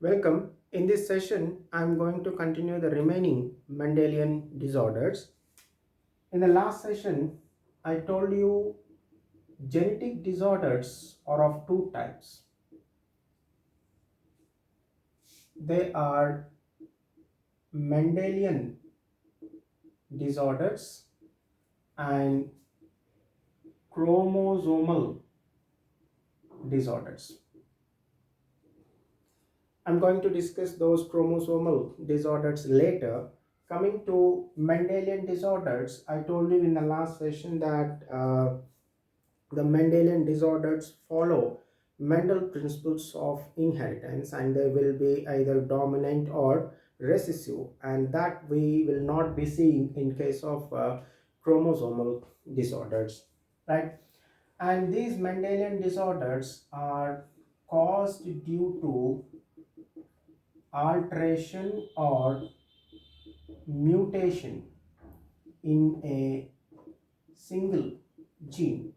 Welcome. In this session, I'm going to continue the remaining Mendelian disorders. In the last session, I told you genetic disorders are of two types. They are Mendelian disorders and chromosomal disorders. I'm going to discuss those chromosomal disorders later. Coming to Mendelian disorders, I told you in the last session that the Mendelian disorders follow Mendel principles of inheritance and they will be either dominant or recessive, and that we will not be seeing in case of chromosomal disorders, right? And these Mendelian disorders are caused due to alteration or mutation in a single gene,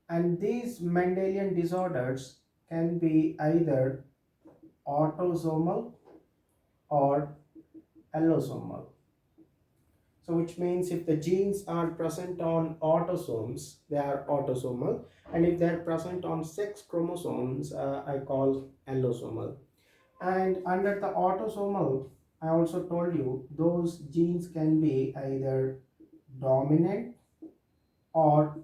and these Mendelian disorders can be either autosomal or allosomal. So which means if the genes are present on autosomes, they are autosomal, and if they are present on sex chromosomes, I call allosomal. And under the autosomal, I also told you those genes can be either dominant or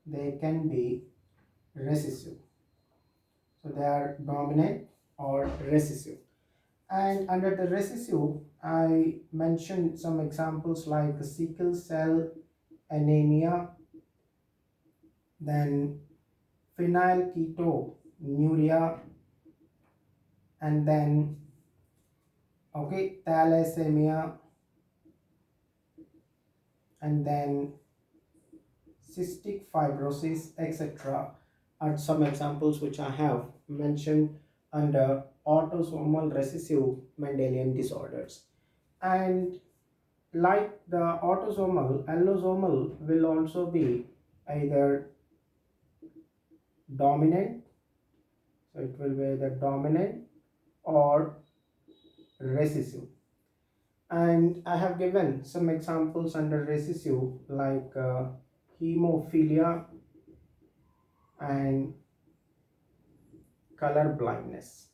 they can be recessive. So they are dominant or recessive. And under the recessive, I mentioned some examples like sickle cell anemia, then phenylketonuria, and then thalassemia, and then cystic fibrosis, etc. are some examples which I have mentioned under autosomal recessive Mendelian disorders. And like the autosomal, allosomal will also be either dominant, so it will be either dominant or recessive. And I have given some examples under recessive like hemophilia and color blindness.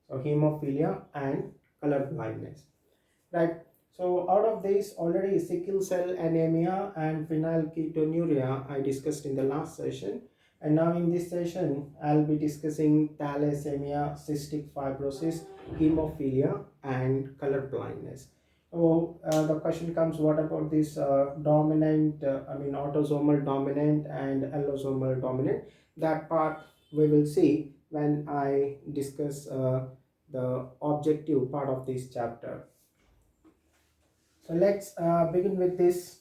So hemophilia and color blindness, right? So out of these, already sickle cell anemia and phenylketonuria I discussed in the last session, and now in this session I'll be discussing thalassemia, cystic fibrosis, hemophilia and color blindness. So the question comes, what about this dominant, autosomal dominant and allosomal dominant? That part we will see when I discuss the objective part of this chapter. So let's begin with this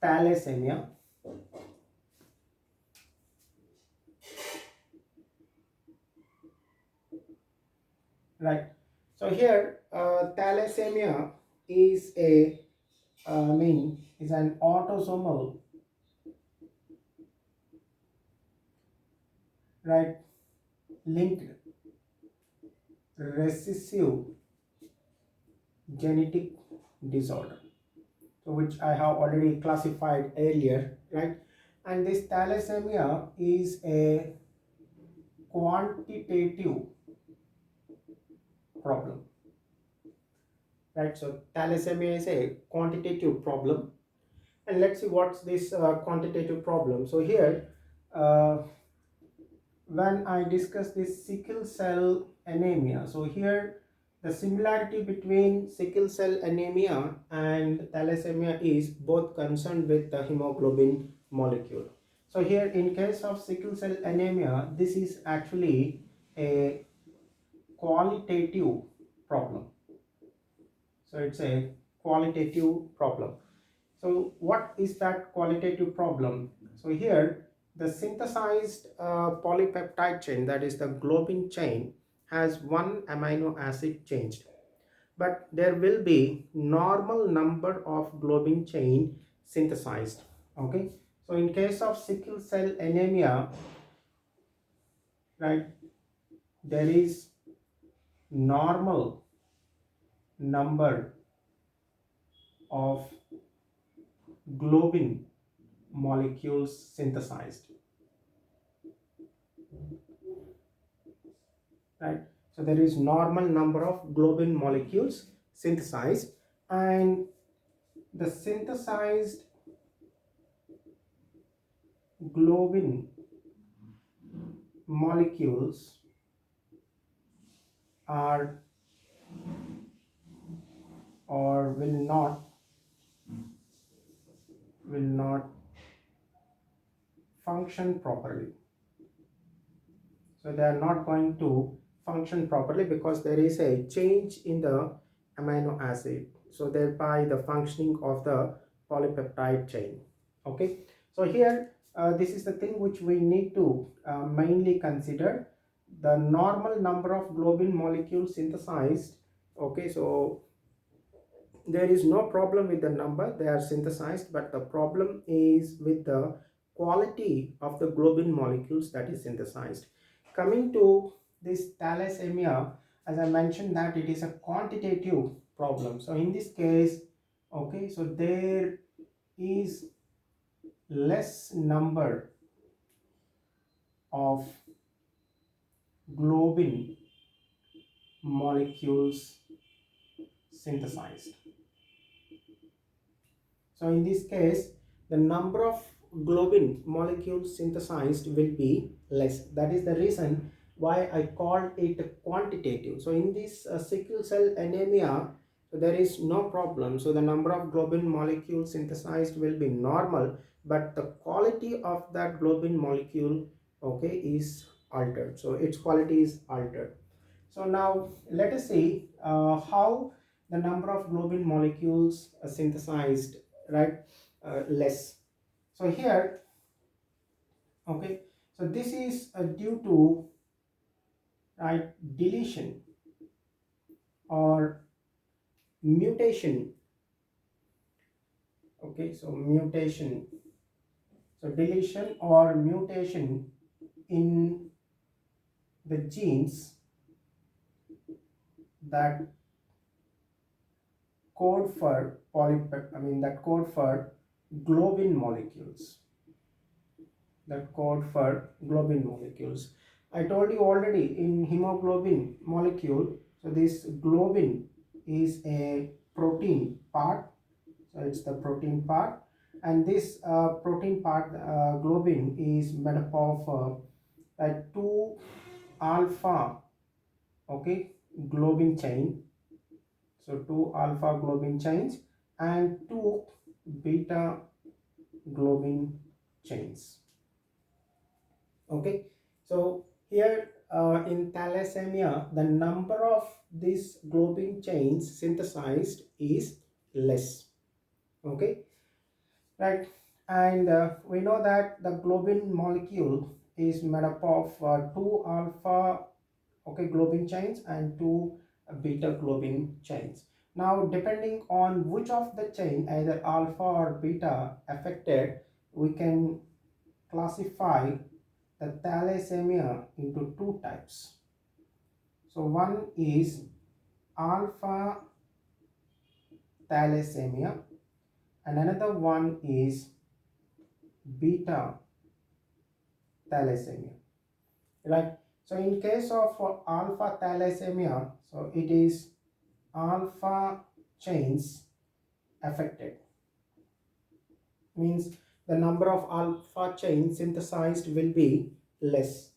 thalassemia. Right. So here, thalassemia is is an autosomal, right, linked recessive genetic disorder, so which I have already classified earlier, right? And this thalassemia is a quantitative problem, right? So thalassemia is a quantitative problem, and let's see what's this quantitative problem. So here, uh, when I discuss this sickle cell anemia, so here the similarity between sickle cell anemia and thalassemia is both concerned with the hemoglobin molecule. So here in case of sickle cell anemia, this is actually a qualitative problem. So it's a qualitative problem. So what is that qualitative problem? So here the synthesized polypeptide chain, that is the globin chain, has one amino acid changed, but there will be normal number of globin chain synthesized. Okay, so in case of sickle cell anemia, right, there is normal number of globin molecules synthesized, right? So there is normal number of globin molecules synthesized, and the synthesized globin molecules are or will not function properly. So they are not going to function properly because there is a change in the amino acid, so thereby the functioning of the polypeptide chain. Okay, so here this is the thing which we need to mainly consider, the normal number of globin molecules synthesized. Okay, so there is no problem with the number, they are synthesized, but the problem is with the quality of the globin molecules that is synthesized. Coming to this thalassemia, as I mentioned that it is a quantitative problem. So in this case, okay, so there is less number of globin molecules synthesized. So in this case, the number of globin molecules synthesized will be less. That is the reason why I called it quantitative. So in this sickle cell anemia, so there is no problem. So the number of globin molecules synthesized will be normal, but the quality of that globin molecule, okay, is altered. So its quality is altered. So now let us see how the number of globin molecules synthesized, right, less. So here, okay, so this is due to, right, deletion or mutation. Okay, so mutation, so deletion or mutation in the genes that code for that code for globin molecules, that code for globin molecules. I told you already in hemoglobin molecule, so this globin is a protein part, so it's the protein part, and this protein part, globin, is made up of 2 alpha, okay, globin chain, so 2 alpha globin chains and 2 beta globin chains. Okay, so here in thalassemia, the number of these globin chains synthesized is less. Okay, right, and we know that the globin molecule is made up of 2 alpha, okay, globin chains and 2 beta globin chains. Now depending on which of the chain, either alpha or beta affected, we can classify the thalassemia into 2 types. So one is alpha thalassemia and another one is beta thalassemia, right? So in case of alpha thalassemia, so it is alpha chains affected, means the number of alpha chains synthesized will be less.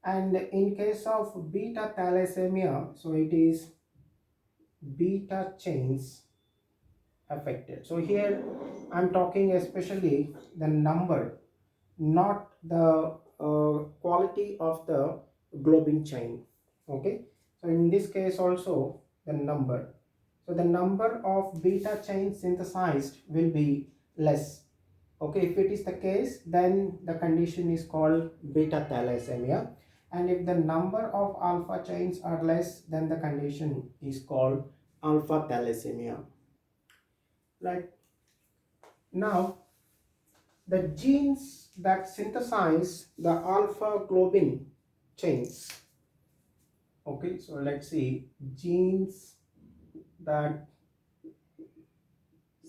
And in case of beta thalassemia, so it is beta chains affected. So here I'm talking especially the number, not the quality of the globin chain. Okay, so in this case also the number, so the number of beta chains synthesized will be less. Okay, if it is the case, then the condition is called beta thalassemia, and if the number of alpha chains are less, then the condition is called alpha thalassemia. Right, now the genes that synthesize the alpha globin chains, Okay, so let's see, genes that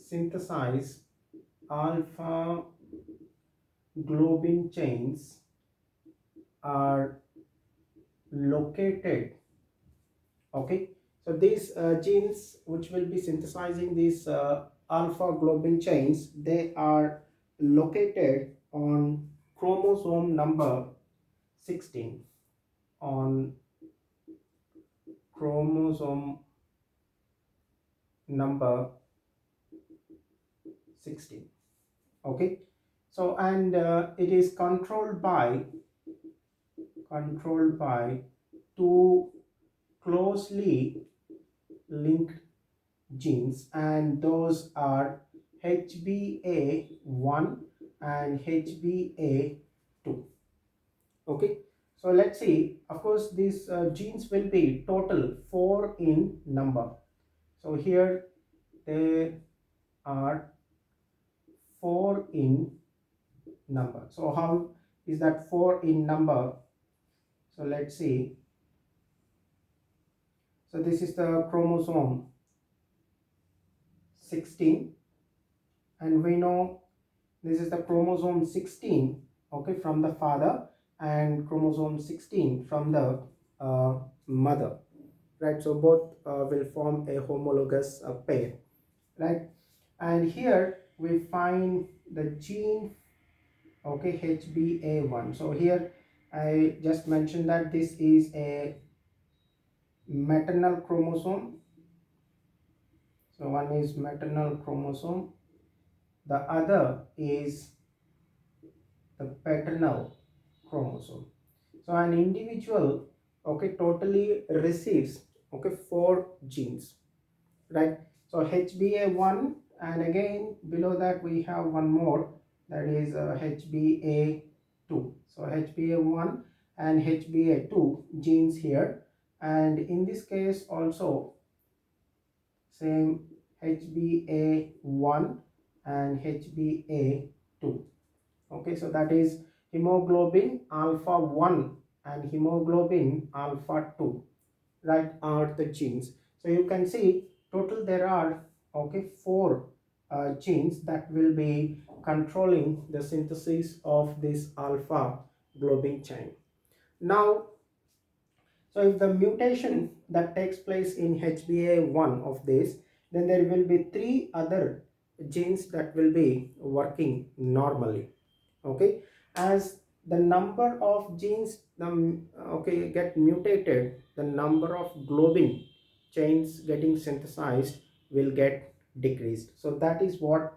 synthesize alpha globin chains are located. Okay, so these genes which will be synthesizing these alpha globin chains, they are located on chromosome number 16, on chromosome number 16. Okay, so and it is controlled by two closely linked genes, and those are HBA1 and HBA2. Okay, so let's see, of course these genes will be total 4 in number. So here they are 4 in number. So how is that 4 in number? So let's see. So this is the chromosome 16, and we know this is the chromosome 16, okay, from the father, and chromosome 16 from the mother, right? So both will form a homologous pair, right? And here we find the gene, okay, HBA1. So here I just mentioned that this is a maternal chromosome. So one is maternal chromosome, the other is the paternal chromosome. So an individual, okay, totally receives, okay, 4 genes, right? So HBA1, and again below that we have one more, that is HBA2. So HBA1 and HBA2 genes here, and in this case also same, HBA1 and HBA2. Okay, so that is hemoglobin alpha 1 and hemoglobin alpha 2, right, are the genes. So you can see total there are, okay, 4 genes that will be controlling the synthesis of this alpha globin chain. Now, so if the mutation that takes place in HBA1 of this, then there will be 3 other genes that will be working normally. Okay, as the number of genes okay, get mutated, the number of globin chains getting synthesized will get decreased. So that is what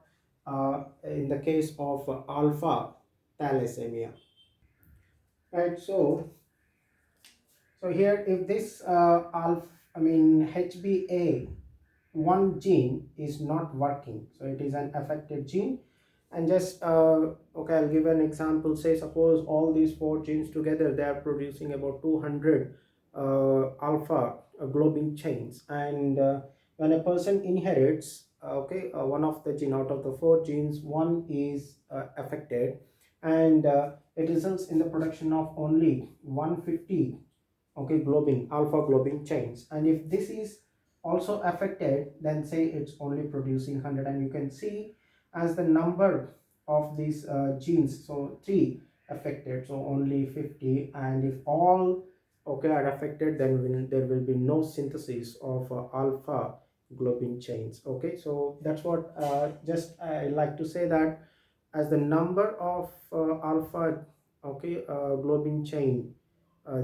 in the case of alpha thalassemia, right? So here if this alpha, I mean HBA one gene is not working, so it is an affected gene. And just okay, I'll give an example. Say suppose all these 4 genes together, they are producing about 200 alpha globin chains, and when a person inherits, okay, one of the gene out of the 4 genes, one is affected, and it results in the production of only 150, okay, globin alpha globin chains. And if this is also affected, then say it's only producing 100, and you can see as the number of these genes, so 3 affected, so only 50, and if all, okay, are affected, then there will be no synthesis of alpha globin chains. Okay, so that's what just I like to say, that as the number of alpha, okay, globin chain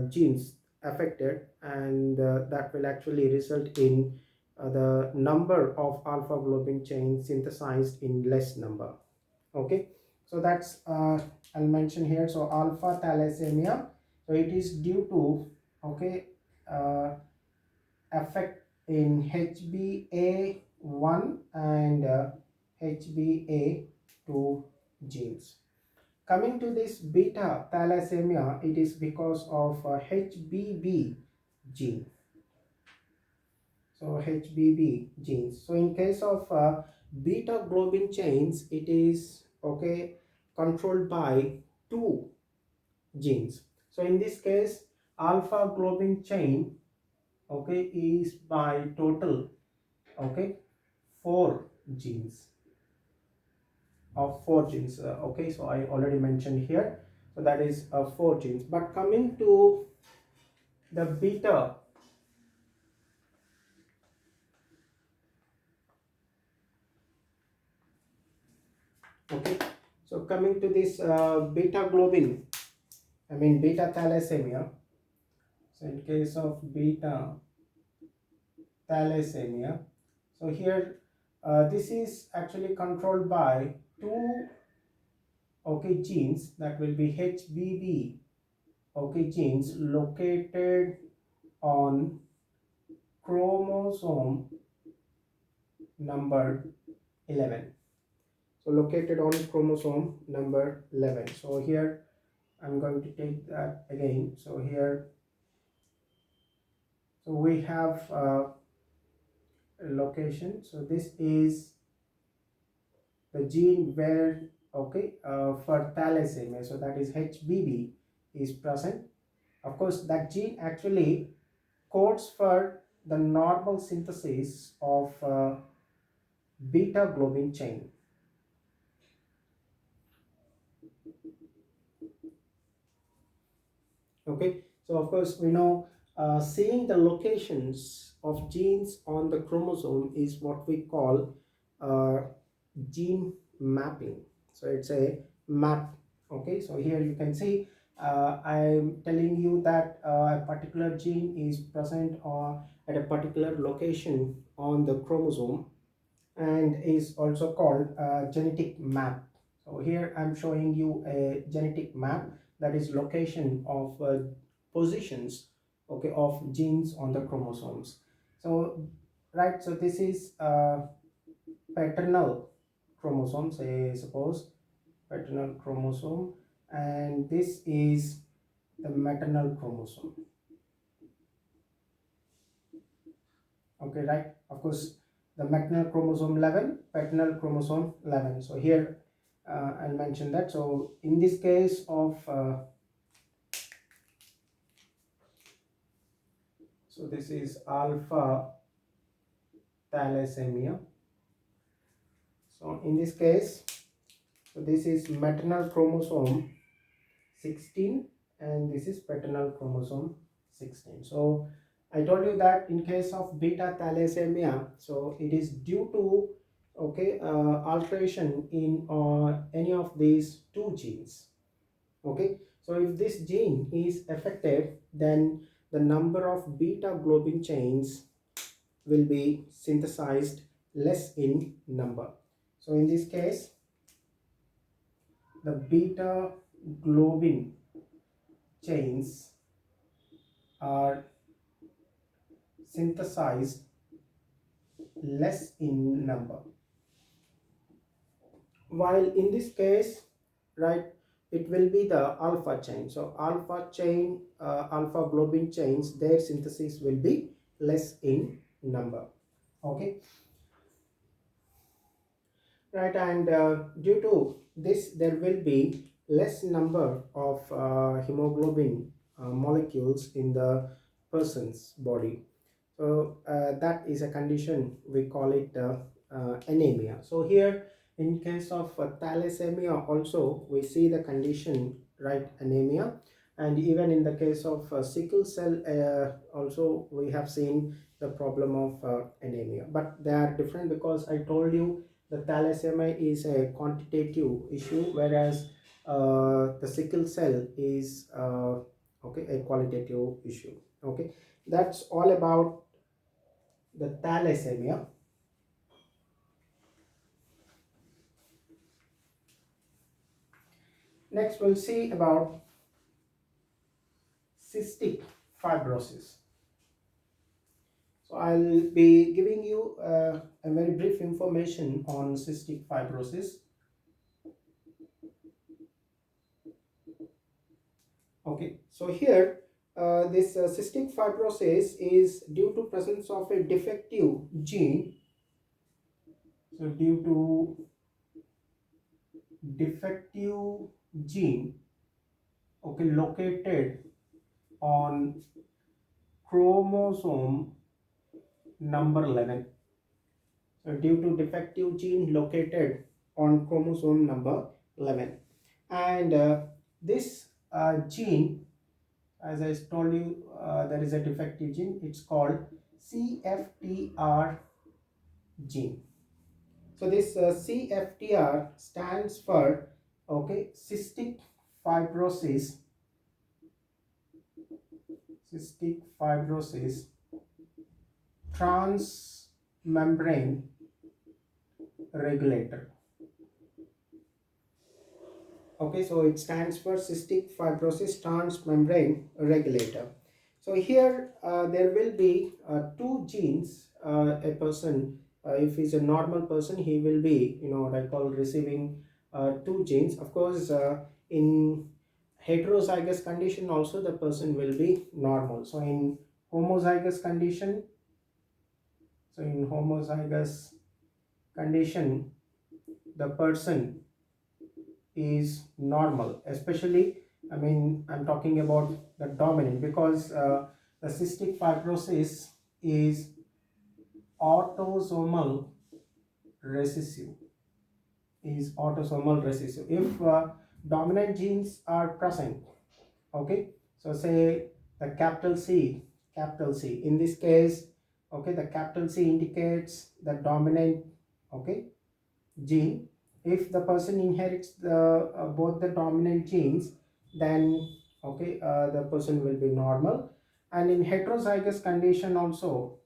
genes affected, and that will actually result in the number of alpha globin chains synthesized in less number. Okay, so that's I'll mention here. So alpha thalassemia, so it is due to, okay, effect in HBA1 and HBA2 genes. Coming to this beta thalassemia, it is because of HBB gene. So HBB genes. So in case of beta globin chains, it is, okay, controlled by 2 genes. So in this case, alpha globin chain, okay, is by total, okay, four genes four genes. Okay, so I already mentioned here, so that is four genes. But coming to the beta, okay, so coming to this beta globin, I mean beta thalassemia. So in case of beta thalassemia, so here this is actually controlled by two, okay, genes, that will be HBB, okay, genes located on chromosome number 11. So located on chromosome number 11. So here I'm going to take that again. So here, so we have a location. So this is the gene where, okay, for thalassemia, so that is HBB is present. Of course, that gene actually codes for the normal synthesis of beta globin chain. Okay, so of course we know seeing the locations of genes on the chromosome is what we call uh, gene mapping. So it's a map. Okay, so here you can see I'm telling you that a particular gene is present at a particular location on the chromosome and is also called a genetic map. So here I'm showing you a genetic map, that is location of positions, okay, of genes on the chromosomes. So right, so this is paternal chromosome, say suppose paternal chromosome, and this is the maternal chromosome. Okay, right, of course the maternal chromosome 11, paternal chromosome 11. So here I'll mention that. So in this case of so this is alpha thalassemia. So in this case, so this is maternal chromosome 16 and this is paternal chromosome 16. So I told you that in case of beta thalassemia, so it is due to, okay, alteration in any of these two genes. Okay, so if this gene is affected, then the number of beta globin chains will be synthesized less in number. So in this case, the beta globin chains are synthesized less in number, while in this case, right, it will be the alpha chain. So alpha chain, alpha globin chains, their synthesis will be less in number. Okay, right, and due to this there will be less number of hemoglobin molecules in the person's body. So that is a condition, we call it anemia. So here in case of thalassemia also we see the condition, right, anemia, and even in the case of sickle cell also we have seen the problem of anemia, but they are different because I told you the thalassemia is a quantitative issue, whereas the sickle cell is okay, a qualitative issue. Okay, that's all about the thalassemia. Next we'll see about cystic fibrosis. So I'll be giving you a very brief information on cystic fibrosis. Okay, so here this cystic fibrosis is due to presence of a defective gene. So due to defective gene, okay, located on chromosome number 11. So due to defective gene located on chromosome number 11. And this gene, as I told you, there is a defective gene. It's called CFTR gene. So this CFTR stands for, okay, cystic fibrosis transmembrane regulator. Okay, so it stands for cystic fibrosis transmembrane regulator. So here there will be two genes. A person, if he's a normal person, he will be, what I call, receiving two genes. Of course, in heterozygous condition also the person will be normal. So in homozygous condition, the person is normal, especially, I mean, I'm talking about the dominant, because the cystic fibrosis is autosomal recessive. If dominant genes are present, okay, so say the capital C in this case, okay, the capital C indicates the dominant, okay, gene. If the person inherits the both the dominant genes, then, okay, the person will be normal. And in heterozygous condition also,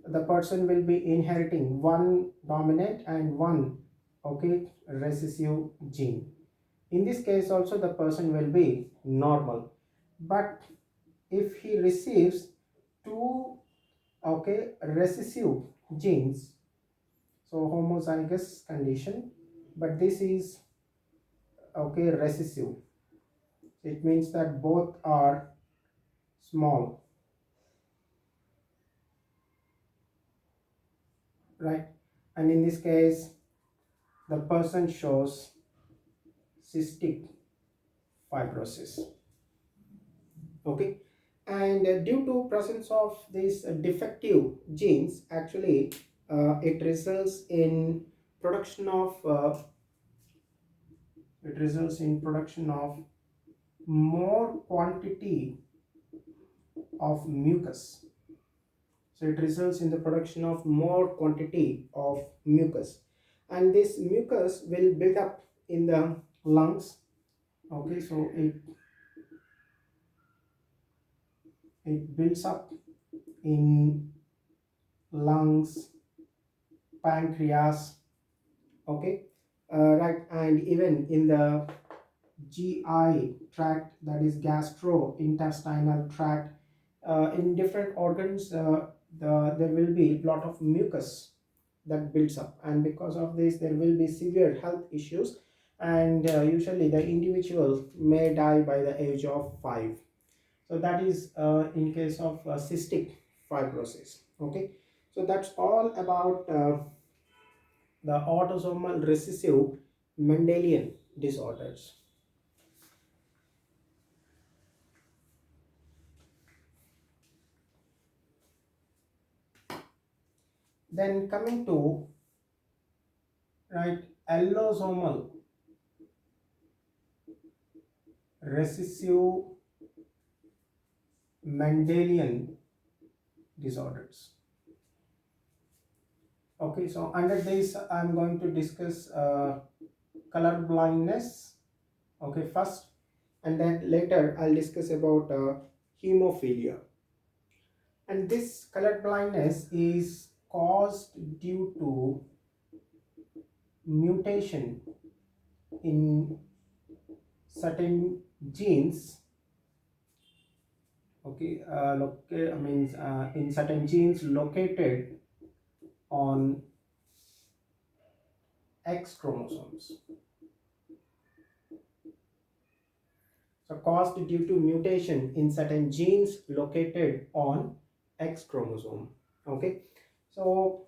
the person will be inheriting one dominant and one, okay, recessive gene. In this case also the person will be normal. But if he receives two, okay, recessive genes, so homozygous condition, but this is, okay, recessive, it means that both are small, right? And in this case the person shows cystic fibrosis, okay. And due to presence of these defective genes, actually it results in production of more quantity of mucus. So it results in the production of more quantity of mucus, and this mucus will build up in the lungs, okay. So it builds up in lungs, pancreas, okay, right, and even in the GI tract, that is gastrointestinal tract, in different organs, there will be a lot of mucus that builds up, and because of this there will be severe health issues, and usually the individual may die by the age of 5. So that is in case of cystic fibrosis, okay. So that's all about the autosomal recessive Mendelian disorders. Then coming to, right, allosomal recessive Mendelian disorders. Okay, so under this I'm going to discuss color blindness, okay, first, and then later I'll discuss about hemophilia. And this color blindness is caused due to mutation in certain genes, okay, in certain genes located on X chromosomes. So caused due to mutation in certain genes located on X chromosome, okay. So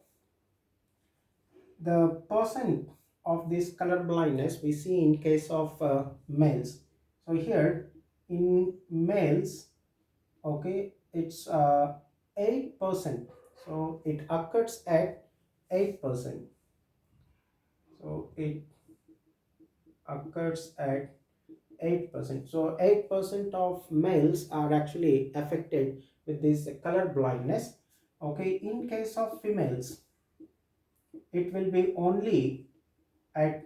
the person of this color blindness we see in case of males. So here in males, okay, it's 8%. So it occurs at 8%. So it occurs at 8%. So 8% of males are actually affected with this color blindness. Okay, in case of females, it will be only at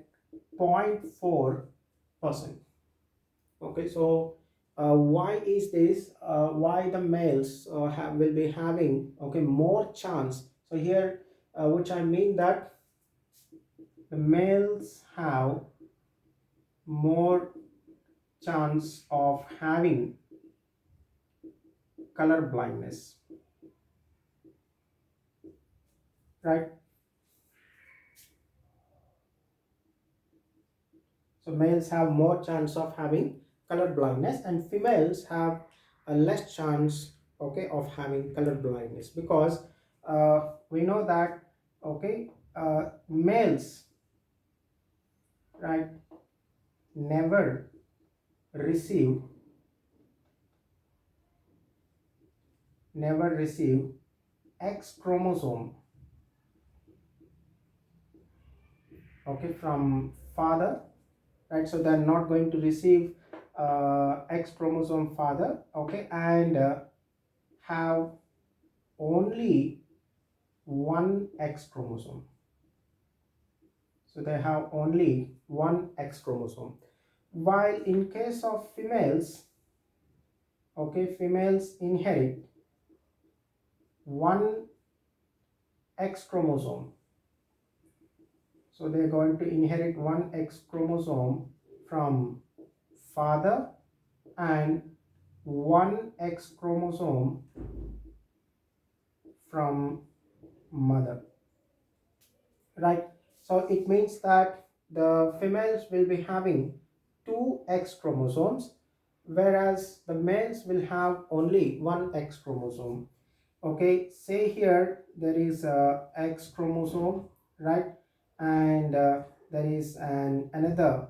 0.4%. Okay, so why is this? Why the males will be having, okay, more chance? So here, which I mean that the males have more chance of having color blindness, right? So males have more chance of having color blindness, and females have a less chance, okay, of having color blindness, because we know that, okay, males, right, never receive never receive X chromosome, okay, from father, right? So they're not going to receive X chromosome father, okay, and have only one X chromosome. So they have only one X chromosome. While in case of females, okay, females inherit one X chromosome. So they're going to inherit one X chromosome from father and one X chromosome from mother, right? So it means that the females will be having two X chromosomes, whereas the males will have only one X chromosome. Okay, say here there is a X chromosome, right, and there is another,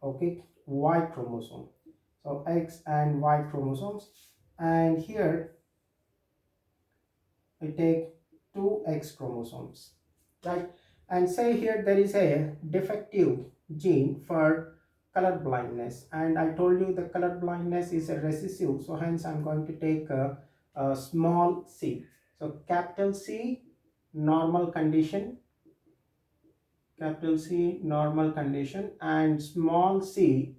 okay, Y chromosome. So X and Y chromosomes, and here I take two X chromosomes, right? And say here there is a defective gene for color blindness, and I told you the color blindness is a recessive, so hence I'm going to take a small c. So capital C, normal condition, capital C, normal condition, and small c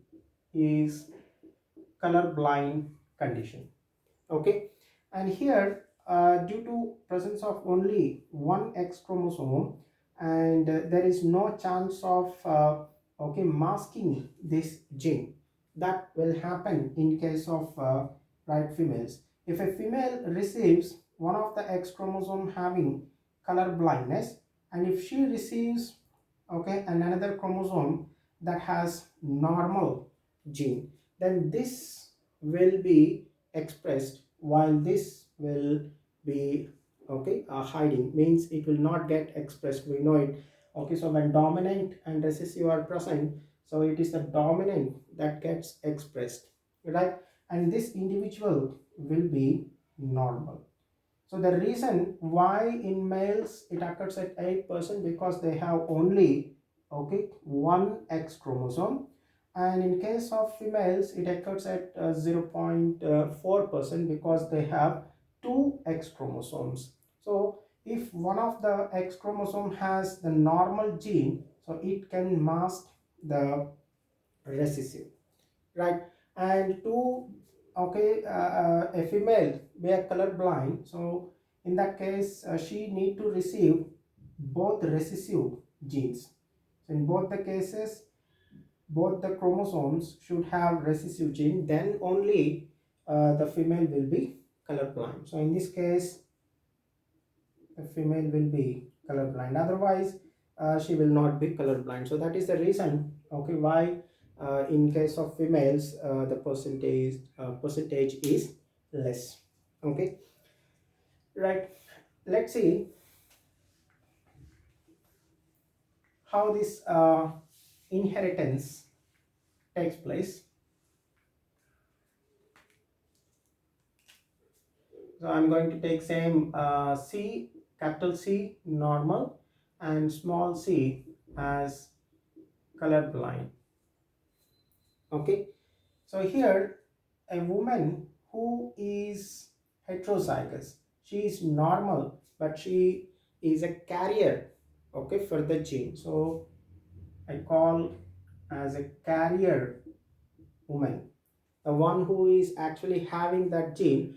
is color blind condition. Okay, and here due to presence of only one X chromosome, and there is no chance of okay, masking this gene. That will happen in case of right, females. If a female receives one of the X chromosome having color blindness, and if she receives, okay, another chromosome that has normal gene, then this will be expressed, while this will be, okay, hiding, means it will not get expressed, we know it. Okay, so when dominant and recessive are present, so it is the dominant that gets expressed, right, and this individual will be normal. So the reason why in males it occurs at 8%, because they have only, okay, one X chromosome, and in case of females it occurs at 0.4%, because they have two X chromosomes. So if one of the X chromosome has the normal gene, so it can mask the recessive, right? And to, okay, a female be a color blind, so in that case she need to receive both recessive genes. So in both the cases, both the chromosomes should have recessive gene, then only the female will be color blind. So in this case the female will be colorblind, otherwise she will not be colorblind. So that is the reason, okay, why in case of females the percentage is less. Okay, right, let's see how this inheritance takes place. So I'm going to take same C, capital C normal, and small c as color blind. Okay, so here a woman who is heterozygous, she is normal but she is a carrier, okay, for the gene. So I call as a carrier woman, the one who is actually having that gene.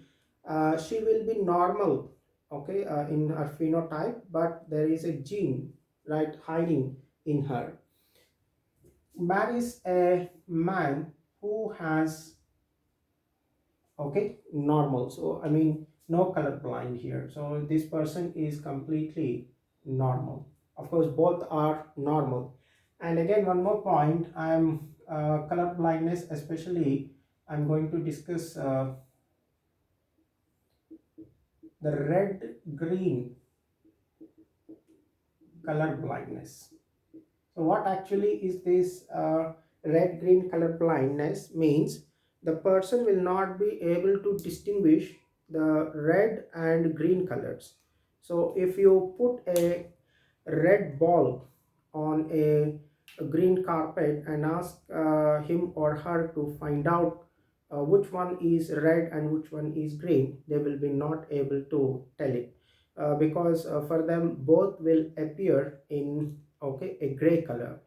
She will be normal, okay, in her phenotype, but there is a gene, right, hiding in her. Marries a man who has, okay, normal, so I mean no color blind here, so this person is completely normal. Of course both are normal. And again, one more point, I'm color blindness especially, I'm going to discuss the red green color blindness. So what actually is this red green color blindness means? The person will not be able to distinguish the red and green colors. So if you put a red ball on a green carpet and ask him or her to find out which one is red and which one is green, they will be not able to tell it, because for them both will appear in, okay, a gray color.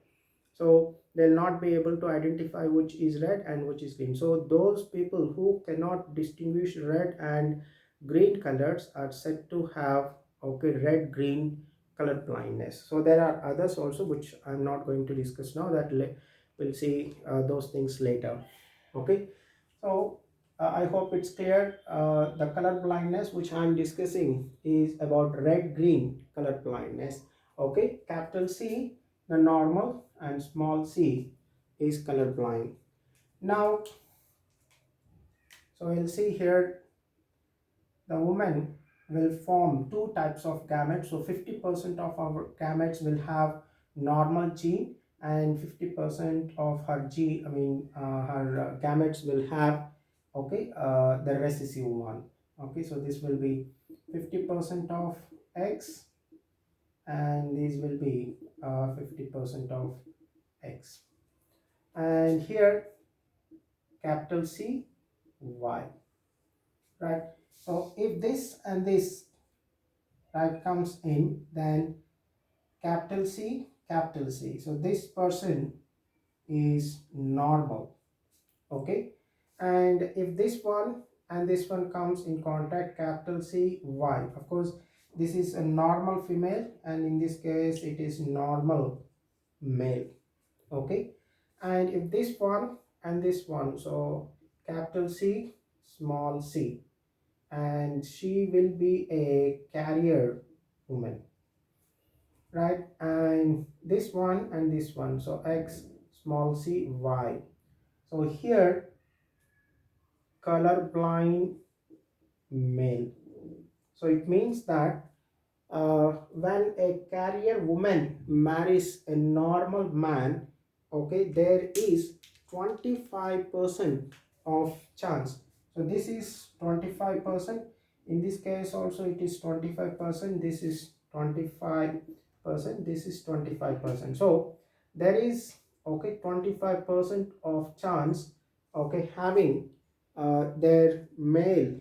So they'll not be able to identify which is red and which is green. So those people who cannot distinguish red and green colors are said to have, okay, red green color blindness. So there are others also which I'm not going to discuss now, that we'll see those things later. Okay, so I hope it's clear. The color blindness which I'm discussing is about red green color blindness. Okay, capital C the normal and small c is color blind. Now, so you'll see here the woman will form two types of gametes. So 50% of our gametes will have normal gene, and 50% of her gene, her gametes will have, okay, the recessive one. Okay, so this will be 50% of X, and this will be 50% of X. And here capital C Y, right? So if this and this, right, comes in, then capital C, capital C. So this person is normal, okay? And if this one and this one comes in contact, capital C Y, of course this is a normal female, and in this case it is normal male, okay? And if this one and this one, so capital C small c, and she will be a carrier woman, right? And this one and this one, so X small c Y. So here color blind male. So it means that when a carrier woman marries a normal man, okay, there is 25% of chance. So this is 25%. In this case also it is 25%. This is 25%. This is 25%. So there is, okay, 25% of chance, okay, having their male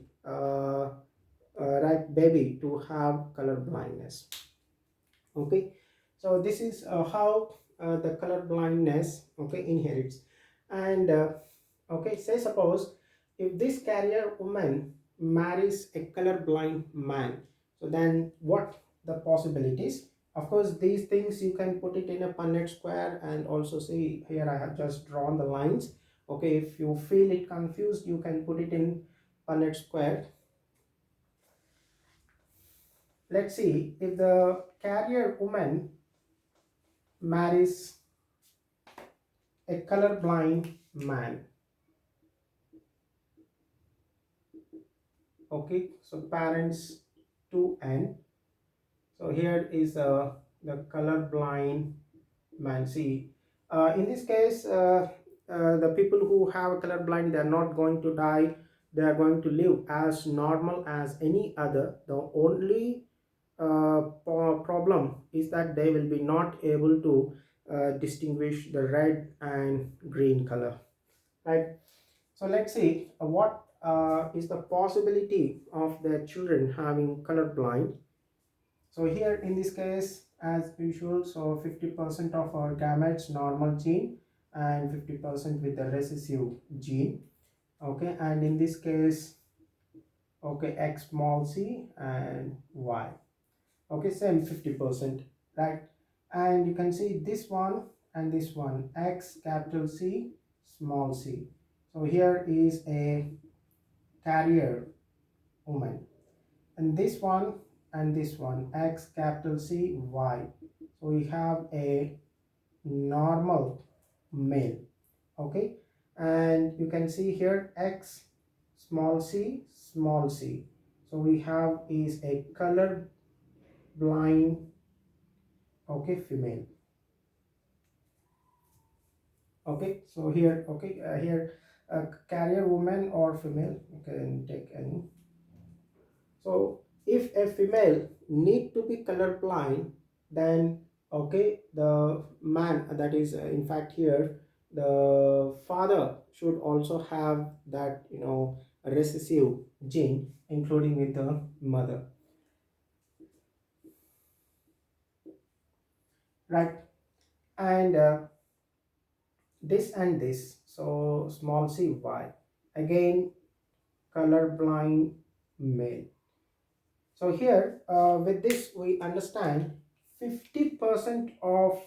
right baby to have color blindness. Okay, so this is how the color blindness, okay, inherits. And okay, say suppose if this carrier woman marries a color blind man, so then what the possibilities? Of course these things you can put it in a Punnett square, and also see here I have just drawn the lines. Okay, if you feel it confused, you can put it in Punnett square. Let's see, if the carrier woman marries a colorblind man, okay, so parents 2n. So here is the colorblind man. See, in this case, the people who have colorblind, they are not going to die they are going to live as normal as any other. The only problem is that they will be not able to distinguish the red and green color, right? So let's see what is the possibility of the children having color blind. So here in this case, as usual, so 50% of our gametes normal gene and 50% with the recessive gene. Okay, and in this case, okay, X small c and Y. Okay, same 50%, right? And you can see this one and this one, X capital C small c. So here is a carrier woman, and this one, X capital C Y. So we have a normal male. Okay, and you can see here X small c small c. So we have is a color blind, okay, female. Okay, so here, okay, here carrier woman or female, okay, and take any. So if a female need to be color blind, then okay, the man, that is in fact here the father should also have that, you know, recessive gene, including with the mother, right? And this and this, so small c y, again color blind male. So here with this we understand 50% of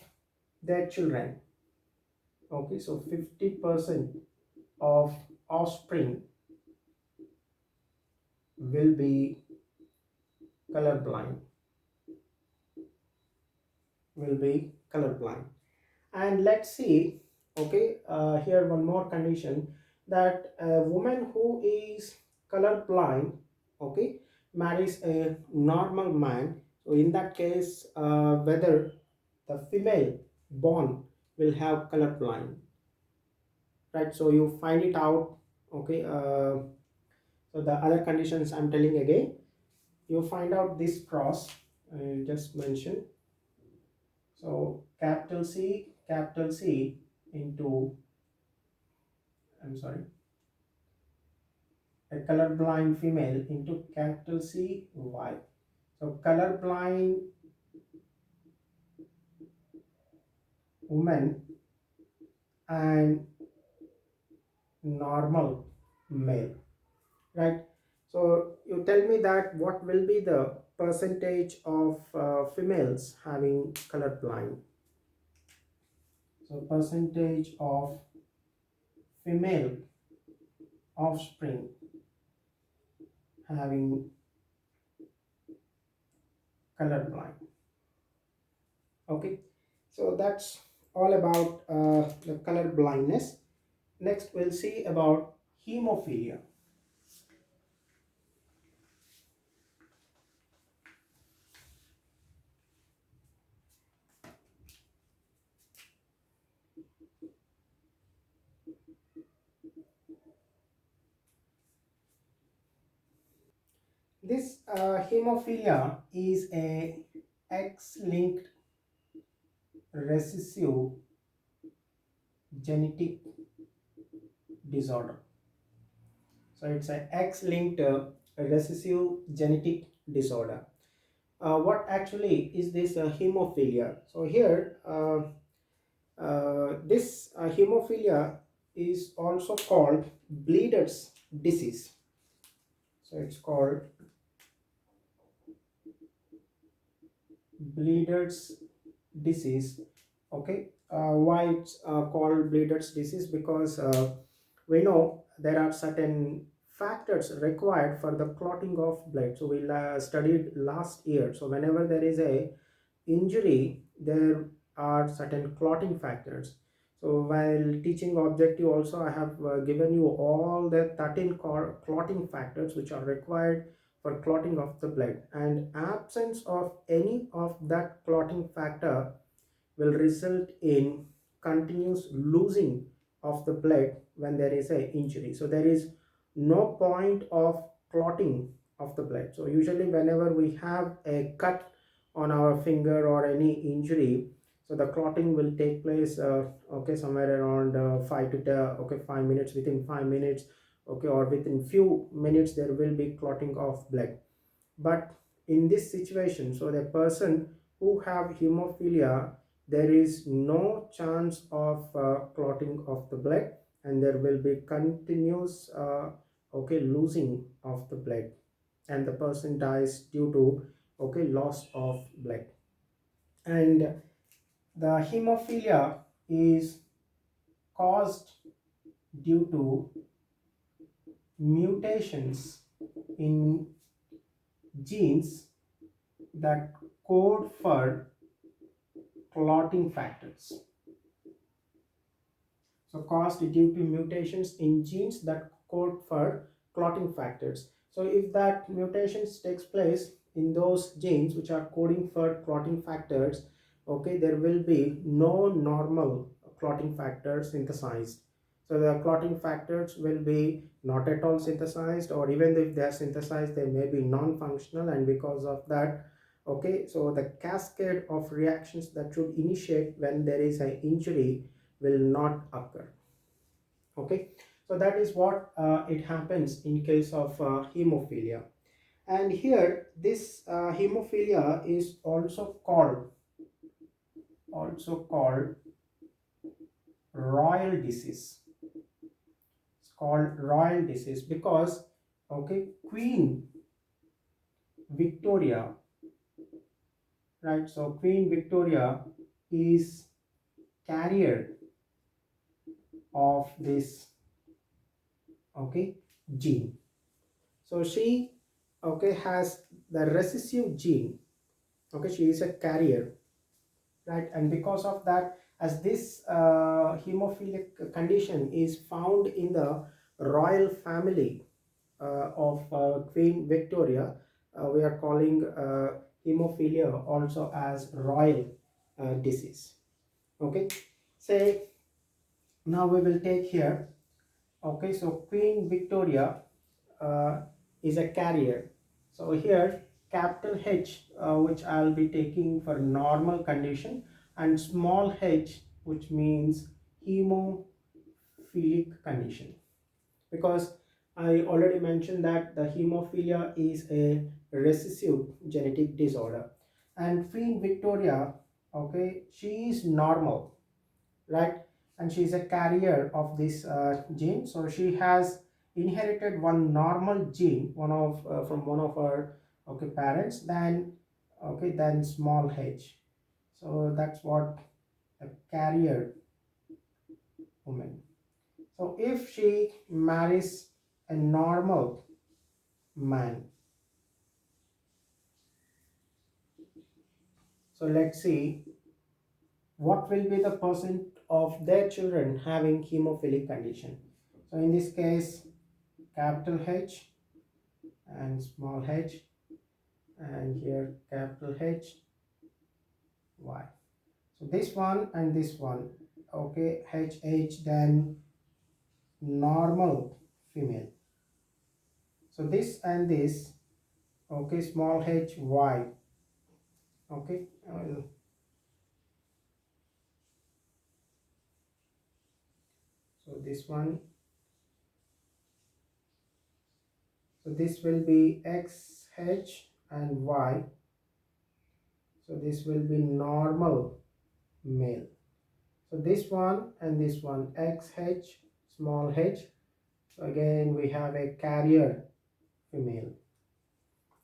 their children, okay, so 50% of offspring will be colorblind, will be colorblind. And let's see, okay, here one more condition, that a woman who is colorblind, okay, marries a normal man. So in that case, whether the female born will have colorblind, right? So you find it out, okay. So the other conditions I'm telling again, you find out this cross I just mentioned. So capital C into, I'm sorry, a colorblind female into capital C Y. So colorblind woman and normal male, right? So you tell me that what will be the percentage of females having colorblind. So percentage of female offspring having colorblind. Okay, so that's all about the color blindness. Next we'll see about hemophilia. This hemophilia is a X-linked recessive genetic disorder. So it's an X-linked recessive genetic disorder. What actually is this hemophilia? So here, this hemophilia is also called bleeder's disease. So it's called bleeder's disease. Okay, why it's called bleeder's disease? Because we know there are certain factors required for the clotting of blood. So we studied last year. So whenever there is a injury, there are certain clotting factors. So while teaching objective also, I have given you all the 13 clotting factors which are required for clotting of the blood, and absence of any of that clotting factor will result in continuous losing of the blood when there is a injury. So there is no point of clotting of the blood. So usually whenever we have a cut on our finger or any injury, so the clotting will take place, okay, somewhere around 5 to 10, okay, 5 minutes, within 5 minutes, okay, or within few minutes there will be clotting of blood. But in this situation, so the person who have hemophilia, there is no chance of clotting of the blood, and there will be continuous okay, losing of the blood, and the person dies due to, okay, loss of blood. And the hemophilia is caused due to mutations in genes that code for clotting factors. So caused due to mutations in genes that code for clotting factors. So if that mutations takes place in those genes which are coding for clotting factors, okay, there will be no normal clotting factors synthesized. So the clotting factors will be not at all synthesized, or even if they are synthesized, they may be non-functional, and because of that, okay, so the cascade of reactions that should initiate when there is an injury will not occur. Okay, so that is what it happens in case of hemophilia. And here this hemophilia is also called royal disease. It's called royal disease because, okay, Queen Victoria, right, so Queen Victoria is carrier of this, okay, gene. So she, okay, has the recessive gene, okay, she is a carrier, right, and because of that, as this hemophilic condition is found in the royal family of Queen Victoria, we are calling hemophilia also as royal disease. Okay, say now we will take here, okay, so Queen Victoria uh, is a carrier. So here capital H, which I'll be taking for normal condition, and small h, which means hemophilic condition, because I already mentioned that the hemophilia is a recessive genetic disorder, and Queen Victoria, okay, she is normal, right, and she is a carrier of this gene. So she has inherited one normal gene, one of from one of her, okay, parents, then, okay, then small h. So that's what a carrier woman. So if she marries a normal man, so let's see what will be the percent of their children having hemophilic condition. So in this case, capital H and small h, and here capital H, Y. So this one and this one, okay, HH, then normal female. So this and this, okay, small h, Y, okay. So this one, so this will be X, H and Y. So this will be normal male. So this one and this one, X, H, small h. So again we have a carrier female,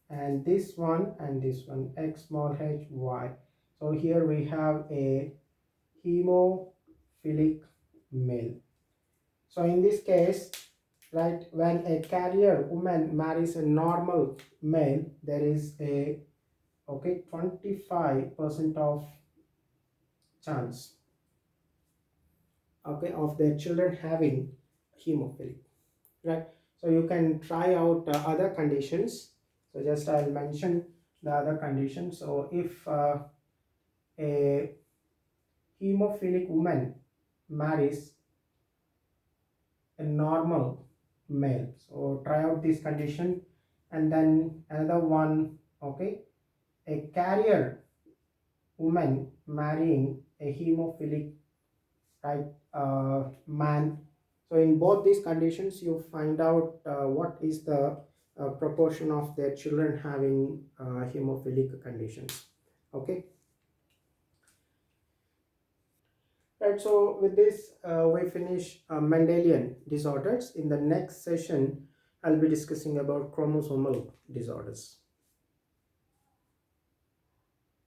and this one and this one, X, small h, Y. So here we have a hemophilic male. So in this case, right, when a carrier woman marries a normal male, there is a, okay, 25% of chance, okay, of their children having hemophilic, right. So you can try out other conditions. So just I'll mention the other conditions. So if a hemophilic woman marries a normal male. So try out this condition. And then another one, okay, a carrier woman marrying a hemophilic type man. So in both these conditions, you find out what is the proportion of their children having hemophilic conditions. Okay. Right, so with this, we finish Mendelian disorders. In the next session, I'll be discussing about chromosomal disorders.